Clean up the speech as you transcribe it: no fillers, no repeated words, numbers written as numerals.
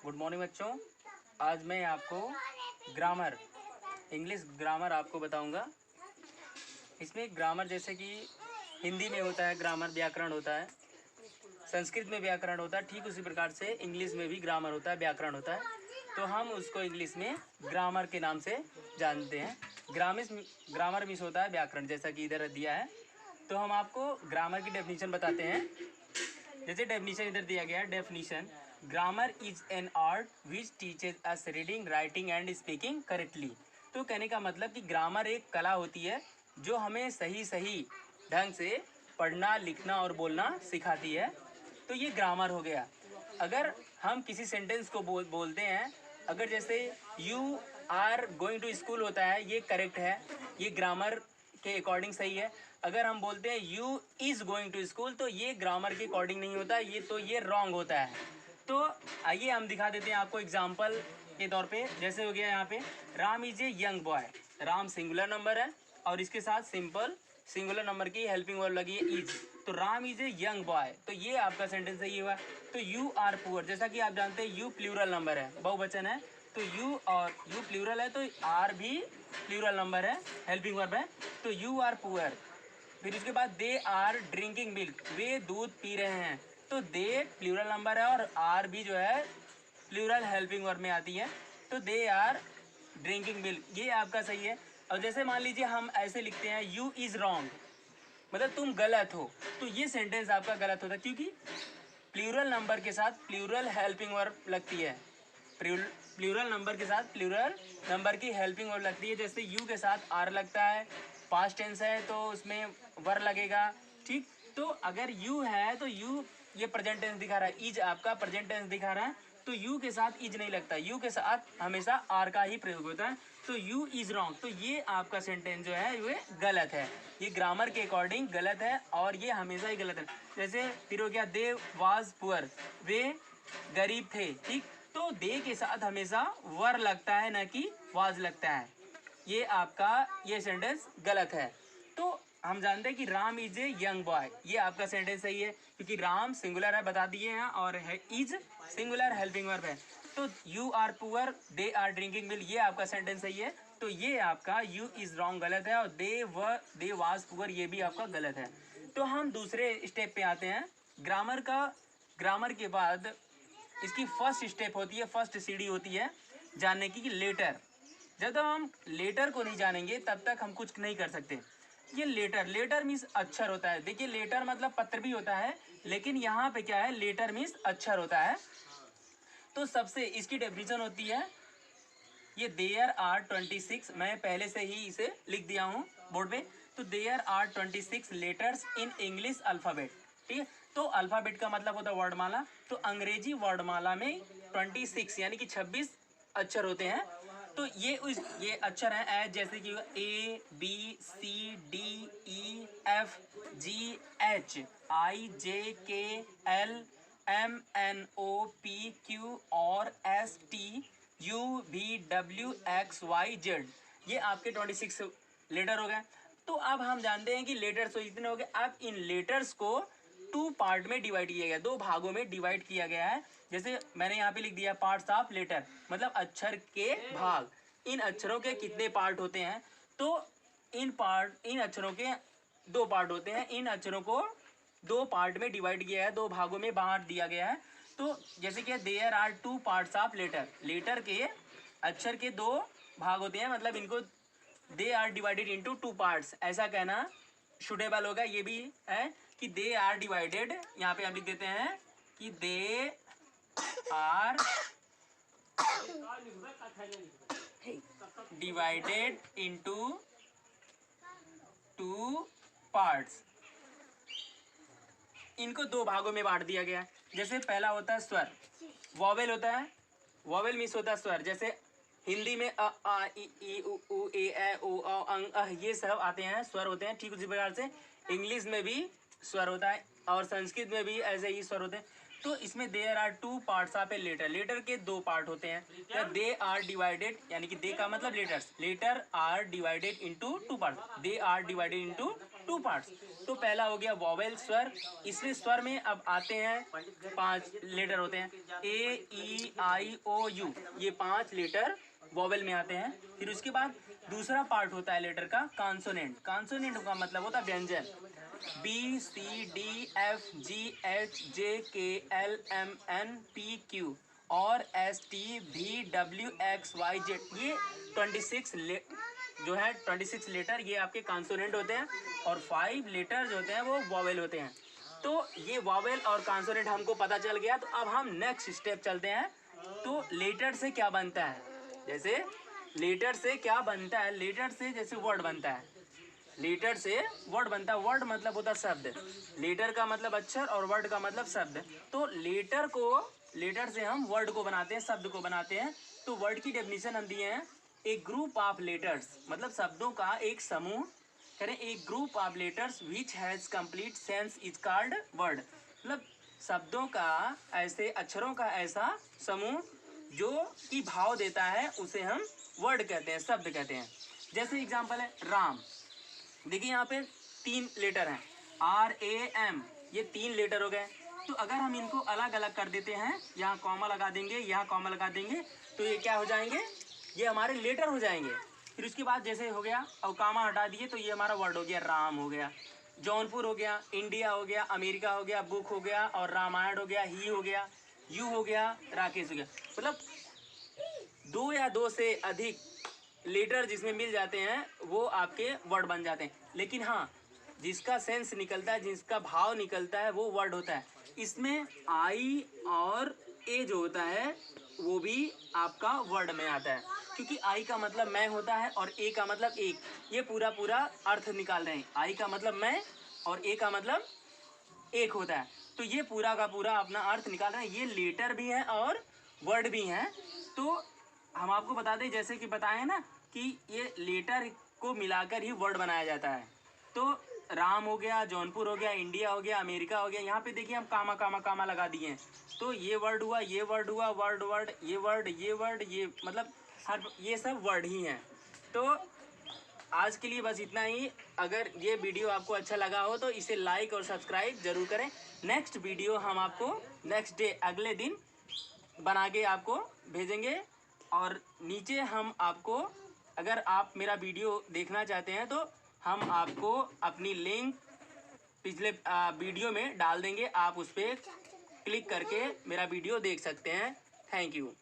Good morning बच्चों। आज मैं आपको ग्रामर, इंग्लिश ग्रामर आपको बताऊंगा। इसमें ग्रामर जैसे कि हिंदी में होता है ग्रामर, व्याकरण होता है, संस्कृत में व्याकरण होता है, ठीक उसी प्रकार से इंग्लिश में भी ग्रामर होता है, व्याकरण होता है। तो हम उसको इंग्लिश में ग्रामर के नाम से जानते हैं। ग्रामर मीन्स होता है व्याकरण, जैसा कि इधर दिया है। तो हम आपको ग्रामर की डेफिनेशन बताते हैं। जैसे डेफिनेशन इधर दिया गया है, definition grammar is an art which teaches us reading, writing and speaking correctly. तो कहने का मतलब कि ग्रामर एक कला होती है जो हमें सही सही ढंग से पढ़ना, लिखना और बोलना सिखाती है। तो ये ग्रामर हो गया। अगर हम किसी सेंटेंस को बोलते हैं, अगर जैसे you are going to school होता है, ये करेक्ट है, ये ग्रामर के अकॉर्डिंग सही है। अगर हम बोलते हैं you is going to school, तो ये ग्रामर के अकॉर्डिंग नहीं होता, ये रॉन्ग होता है। तो आइए हम दिखा देते हैं आपको एग्जाम्पल के तौर पे। जैसे हो गया यहाँ पे, Ram is a young boy. Ram singular number है और इसके साथ सिंपल सिंगुलर नंबर की हेल्पिंग वर्ब लगी है इज। तो Ram is a young boy, तो ये आपका सेंटेंस सही हुआ। तो यू आर पुअर, जैसा कि आप जानते हैं यू प्लूरल नंबर है, बहुवचन है, तो यू और यू प्लूरल है, तो आर भी प्लूरल नंबर है, हेल्पिंग वर्ब है। तो यू आर पुअर। फिर उसके बाद दे आर ड्रिंकिंग मिल्क, वे दूध पी रहे हैं। तो दे प्लूरल नंबर है और आर भी जो है प्लूरल हेल्पिंग वर्ब में आती है। तो दे आर ड्रिंकिंग मिल्क, ये आपका सही है। और जैसे मान लीजिए हम ऐसे लिखते हैं यू इज़ रॉन्ग, मतलब तुम गलत हो, तो ये सेंटेंस आपका गलत होता है, क्योंकि प्लूरल नंबर के साथ प्लूरल हेल्पिंग वर्ब लगती है। प्लूरल नंबर के साथ प्लूरल नंबर की हेल्पिंग वर्ब लगती है। जैसे यू के साथ आर लगता है, पास्ट टेंस है तो उसमें वर लगेगा, ठीक। तो अगर यू है तो यू ये प्रेजेंट टेंस दिखा रहा है, इज आपका प्रेजेंट टेंस दिखा रहा है, तो यू के साथ इज नहीं लगता, यू के साथ हमेशा आर का ही प्रयोग होता है। तो यू इज रॉन्ग, तो ये आपका सेंटेंस जो है ये गलत है, ये ग्रामर के अकॉर्डिंग गलत है और ये हमेशा ही गलत है। जैसे फिर हो गया दे वाज पुअर, वे गरीब थे, ठीक। तो दे के साथ हमेशा वर लगता है, न कि वाज लगता है। ये आपका ये सेंटेंस गलत है। तो हम जानते हैं कि Ram is a young boy, ये आपका सेंटेंस सही है, क्योंकि राम सिंगुलर है बता दिए हैं और है इज सिंगुलर हेल्पिंग वर्ब है। तो you are poor, they are drinking milk, ये आपका सेंटेंस सही है। तो ये आपका यू इज रॉन्ग गलत है और दे वाज पुअर ये भी आपका गलत है। तो हम दूसरे स्टेप पे आते हैं। ग्रामर के बाद इसकी फर्स्ट स्टेप होती है, फर्स्ट सीढ़ी होती है जानने की, लेटर। जब तक हम लेटर को नहीं जानेंगे तब तक हम कुछ नहीं कर सकते। ये लेटर मीन्स अक्षर होता है। देखिए लेटर मतलब पत्र भी होता है, लेकिन यहाँ पे क्या है, लेटर मीन्स अक्षर होता है। तो सबसे इसकी डेफिनेशन होती है, ये देयर आर 26, मैं पहले से ही इसे लिख दिया हूँ बोर्ड पे। तो there are 26 letters in English alphabet, ठीक है। तो अल्फ़ाबेट का मतलब होता है वर्णमाला, तो अंग्रेजी वर्णमाला में 26 यानी कि 26 अक्षर होते हैं। तो ये अक्षर हैं एज, जैसे कि A B C D E F G H I J K L M N O P Q R S T U V W X Y Z, ये आपके 26 लेटर हो गए। तो अब हम जानते हैं कि लेटर्स तो इतने हो गए। अब इन लेटर्स को टू पार्ट में डिवाइड किया गया, दो भागों में डिवाइड किया गया है। जैसे मैंने यहाँ पे लिख दिया पार्ट्स ऑफ लेटर, मतलब अक्षर के भाग। इन अक्षरों के कितने पार्ट होते हैं, तो इन अक्षरों के दो पार्ट होते हैं। इन अक्षरों को दो पार्ट में डिवाइड किया है, दो भागों में बांट दिया गया है। तो जैसे कि there are two parts of letter, letter के अक्षर के दो भाग होते हैं, मतलब इनको they are divided into two parts ऐसा कहना सुटेबल होगा। ये भी है कि दे आर डिवाइडेड, यहाँ पे हम लिख देते हैं कि they are divided into two parts, इनको दो भागों में बांट दिया गया है। जैसे पहला होता है स्वर, वॉवेल होता है, वॉवेल मीन्स होता है स्वर। जैसे हिंदी में अ आ ई उ ऊ ए ऐ ओ औ अंग अह ये सब आते हैं, स्वर होते हैं, ठीक उसी प्रकार से इंग्लिश में भी स्वर होता है और संस्कृत में भी ऐसे ही स्वर होते हैं। तो इसमें there are two parts of a letter, letter के दो पार्ट होते हैं। तो दे आर डिवाइडेड, यानी कि दे का मतलब letters, letter are divided into two parts, they are divided into two parts. तो पहला हो गया वॉवेल स्वर, इसमें स्वर में अब आते हैं 5 लेटर होते हैं, ए ई आई ओ यू, ये 5 लेटर वॉवेल में आते हैं। फिर उसके बाद दूसरा पार्ट होता है लेटर का कॉन्सोनेंट। कॉन्सोनेंट का मतलब होता है व्यंजन, B C D F G H J K L M N P Q R S T V W X Y Z, ये 26 जो है 26 लेटर ये आपके कॉन्सोनेंट होते हैं और 5 लेटर जो होते हैं वो वॉवेल होते हैं। तो ये वॉवेल और कॉन्सोनेंट हमको पता चल गया। तो अब हम नेक्स्ट स्टेप चलते हैं। तो लेटर से क्या बनता है, जैसे लेटर से क्या बनता है, लेटर से जैसे वर्ड बनता है, लेटर से वर्ड बनता है। वर्ड मतलब होता है शब्द, लेटर का मतलब अक्षर और वर्ड का मतलब शब्द। तो लेटर से हम वर्ड को बनाते हैं, शब्द को बनाते हैं। तो वर्ड की डेफिनेशन हम दिए हैं, एक ग्रुप ऑफ लेटर्स, मतलब शब्दों का एक समूह, करें एक group of letters which has complete sense is called word, मतलब शब्दों का ऐसे, अक्षरों का ऐसा समूह जो कि भाव देता है उसे हम वर्ड कहते हैं, शब्द कहते हैं। जैसे एग्जांपल है राम, देखिए यहाँ पे 3 लेटर हैं, आर ए एम, ये 3 लेटर हो गए। तो अगर हम इनको अलग अलग कर देते हैं, यहाँ कॉमा लगा देंगे, यहाँ कॉमा लगा देंगे, तो ये क्या हो जाएंगे, ये हमारे लेटर हो जाएंगे। फिर उसके बाद जैसे हो गया, और कामा हटा दिए तो ये हमारा वर्ड हो गया, राम हो गया, जौनपुर हो गया, इंडिया हो गया, अमेरिका हो गया, बुक हो गया, और रामायण हो गया, ही हो गया, यू हो गया, राकेश हो गया। मतलब 2 या 2 से अधिक लेटर जिसमें मिल जाते हैं वो आपके वर्ड बन जाते हैं। लेकिन हाँ, जिसका सेंस निकलता है, जिसका भाव निकलता है वो वर्ड होता है। इसमें आई और ए जो होता है वो भी आपका वर्ड में आता है, क्योंकि आई का मतलब मैं होता है और ए का मतलब एक, ये पूरा अर्थ निकाल रहे हैं। आई का मतलब मैं और ए का मतलब एक होता है, तो ये पूरा का पूरा अपना अर्थ निकाल रहे हैं। ये लेटर भी हैं और वर्ड भी हैं। तो हम आपको बता दें, जैसे कि बताए ना कि ये लेटर को मिलाकर ही वर्ड बनाया जाता है। तो राम हो गया, जौनपुर हो गया, इंडिया हो गया, अमेरिका हो गया, यहाँ पे देखिए हम कामा कामा कामा लगा दिए हैं। तो ये वर्ड हुआ, ये वर्ड हुआ, वर्ड ये वर्ड, ये वर्ड, ये मतलब हर ये सब वर्ड ही हैं। तो आज के लिए बस इतना ही। अगर ये वीडियो आपको अच्छा लगा हो तो इसे लाइक और सब्सक्राइब जरूर करें। नेक्स्ट वीडियो हम आपको नेक्स्ट डे, अगले दिन बना के आपको भेजेंगे। और नीचे हम आपको, अगर आप मेरा वीडियो देखना चाहते हैं तो हम आपको अपनी लिंक पिछले वीडियो में डाल देंगे, आप उस पर क्लिक करके मेरा वीडियो देख सकते हैं। Thank you.